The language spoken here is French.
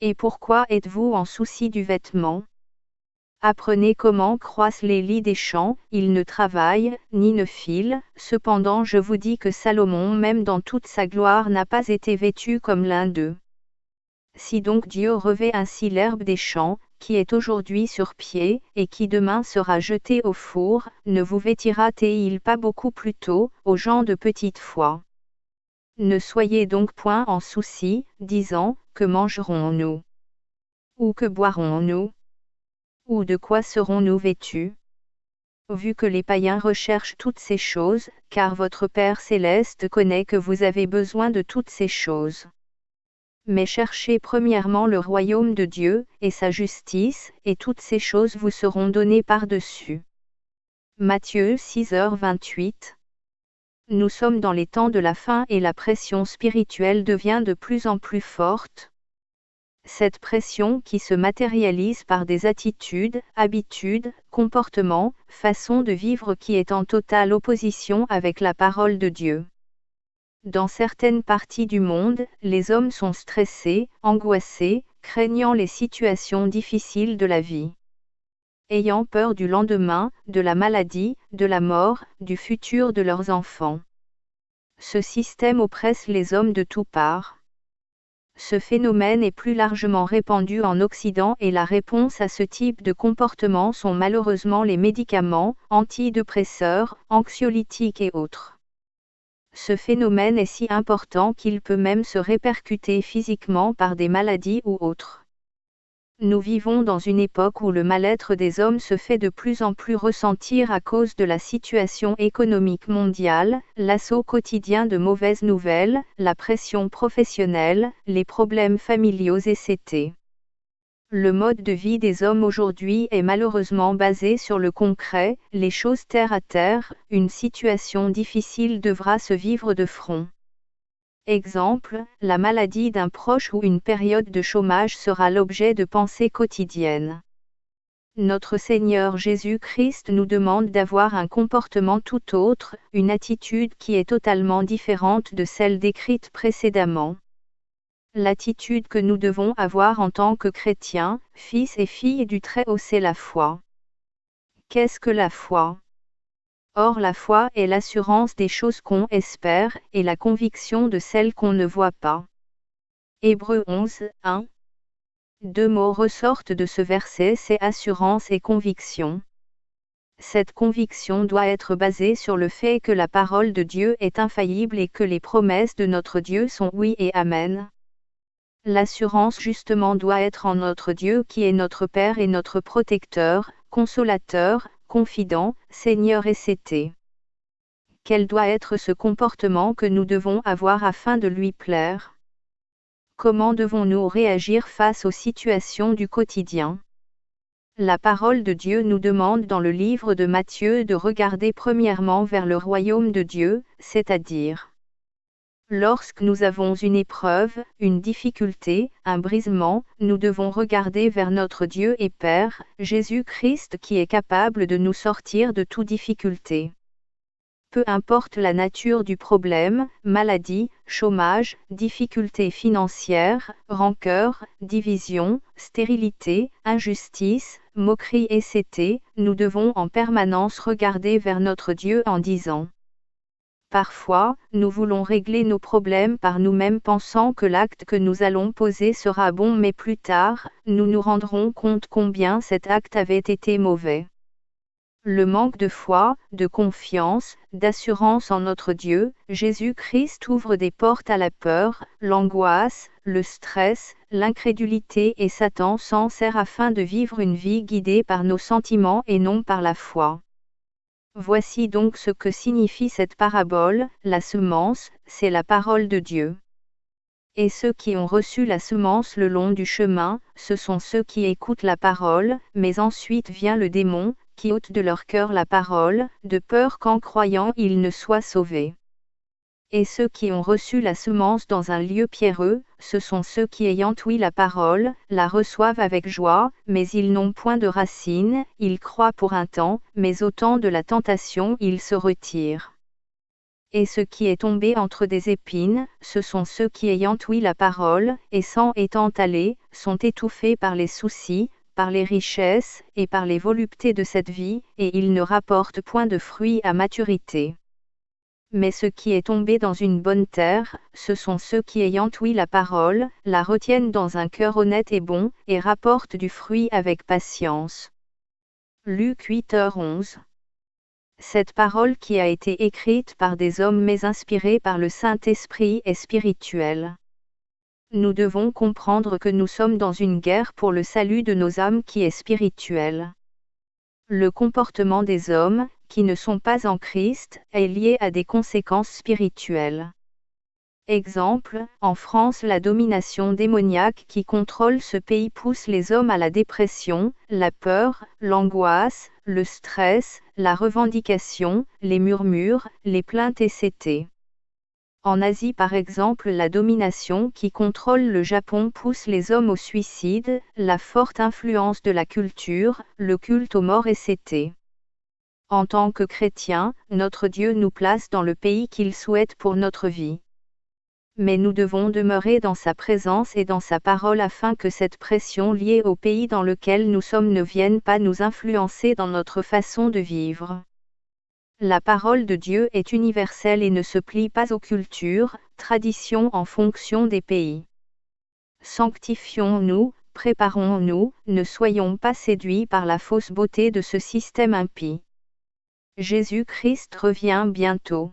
Et pourquoi êtes-vous en souci du vêtement? Apprenez comment croissent les lys des champs, ils ne travaillent, ni ne filent, cependant je vous dis que Salomon même dans toute sa gloire n'a pas été vêtu comme l'un d'eux. Si donc Dieu revêt ainsi l'herbe des champs, qui est aujourd'hui sur pied, et qui demain sera jetée au four, ne vous vêtira-t-il pas beaucoup plus tôt, aux gens de petite foi? Ne soyez donc point en souci, disant, que mangerons-nous? Ou que boirons-nous? Ou de quoi serons-nous vêtus? Vu que les païens recherchent toutes ces choses, car votre Père céleste connaît que vous avez besoin de toutes ces choses. Mais cherchez premièrement le royaume de Dieu, et sa justice, et toutes ces choses vous seront données par-dessus. Matthieu 6h28. Nous sommes dans les temps de la fin et la pression spirituelle devient de plus en plus forte. Cette pression qui se matérialise par des attitudes, habitudes, comportements, façons de vivre qui est en totale opposition avec la parole de Dieu. Dans certaines parties du monde, les hommes sont stressés, angoissés, craignant les situations difficiles de la vie. Ayant peur du lendemain, de la maladie, de la mort, du futur de leurs enfants. Ce système oppresse les hommes de toutes parts. Ce phénomène est plus largement répandu en Occident et la réponse à ce type de comportement sont malheureusement les médicaments, antidépresseurs, anxiolytiques et autres. Ce phénomène est si important qu'il peut même se répercuter physiquement par des maladies ou autres. Nous vivons dans une époque où le mal-être des hommes se fait de plus en plus ressentir à cause de la situation économique mondiale, l'assaut quotidien de mauvaises nouvelles, la pression professionnelle, les problèmes familiaux etc. Le mode de vie des hommes aujourd'hui est malheureusement basé sur le concret, les choses terre à terre, une situation difficile devra se vivre de front. Exemple, la maladie d'un proche ou une période de chômage sera l'objet de pensées quotidiennes. Notre Seigneur Jésus-Christ nous demande d'avoir un comportement tout autre, une attitude qui est totalement différente de celle décrite précédemment. L'attitude que nous devons avoir en tant que chrétiens, fils et filles du Très-Haut, c'est la foi. Qu'est-ce que la foi? Or la foi est l'assurance des choses qu'on espère, et la conviction de celles qu'on ne voit pas. Hébreux 11, 1. Deux mots ressortent de ce verset, c'est assurance et conviction. Cette conviction doit être basée sur le fait que la parole de Dieu est infaillible et que les promesses de notre Dieu sont oui et amen. L'assurance justement doit être en notre Dieu qui est notre Père et notre protecteur, consolateur, confident, Seigneur etc. Quel doit être ce comportement que nous devons avoir afin de lui plaire? Comment devons-nous réagir face aux situations du quotidien? La parole de Dieu nous demande dans le livre de Matthieu de regarder premièrement vers le royaume de Dieu, c'est-à-dire lorsque nous avons une épreuve, une difficulté, un brisement, nous devons regarder vers notre Dieu et Père, Jésus-Christ qui est capable de nous sortir de toute difficulté. Peu importe la nature du problème, maladie, chômage, difficultés financières, rancœur, division, stérilité, injustice, moquerie etc., nous devons en permanence regarder vers notre Dieu en disant: parfois, nous voulons régler nos problèmes par nous-mêmes pensant que l'acte que nous allons poser sera bon, mais plus tard, nous nous rendrons compte combien cet acte avait été mauvais. Le manque de foi, de confiance, d'assurance en notre Dieu, Jésus-Christ ouvre des portes à la peur, l'angoisse, le stress, l'incrédulité et Satan s'en sert afin de vivre une vie guidée par nos sentiments et non par la foi. Voici donc ce que signifie cette parabole, la semence, c'est la parole de Dieu. Et ceux qui ont reçu la semence le long du chemin, ce sont ceux qui écoutent la parole, mais ensuite vient le démon, qui ôte de leur cœur la parole, de peur qu'en croyant ils ne soient sauvés. Et ceux qui ont reçu la semence dans un lieu pierreux, ce sont ceux qui ayant ouï la parole, la reçoivent avec joie, mais ils n'ont point de racines, ils croient pour un temps, mais au temps de la tentation ils se retirent. Et ce qui est tombé entre des épines, ce sont ceux qui ayant ouï la parole, et sans étant allés, sont étouffés par les soucis, par les richesses, et par les voluptés de cette vie, et ils ne rapportent point de fruits à maturité. Mais ce qui est tombé dans une bonne terre, ce sont ceux qui ayant ouï la parole, la retiennent dans un cœur honnête et bon, et rapportent du fruit avec patience. Luc 8h11. Cette parole qui a été écrite par des hommes mais inspirée par le Saint-Esprit est spirituelle. Nous devons comprendre que nous sommes dans une guerre pour le salut de nos âmes qui est spirituelle. Le comportement des hommes, qui ne sont pas en Christ, est lié à des conséquences spirituelles. Exemple, en France, la domination démoniaque qui contrôle ce pays pousse les hommes à la dépression, la peur, l'angoisse, le stress, la revendication, les murmures, les plaintes etc. En Asie par exemple, la domination qui contrôle le Japon pousse les hommes au suicide, la forte influence de la culture, le culte aux morts etc. En tant que chrétiens, notre Dieu nous place dans le pays qu'il souhaite pour notre vie. Mais nous devons demeurer dans sa présence et dans sa parole afin que cette pression liée au pays dans lequel nous sommes ne vienne pas nous influencer dans notre façon de vivre. La parole de Dieu est universelle et ne se plie pas aux cultures, traditions en fonction des pays. Sanctifions-nous, préparons-nous, ne soyons pas séduits par la fausse beauté de ce système impie. Jésus-Christ revient bientôt.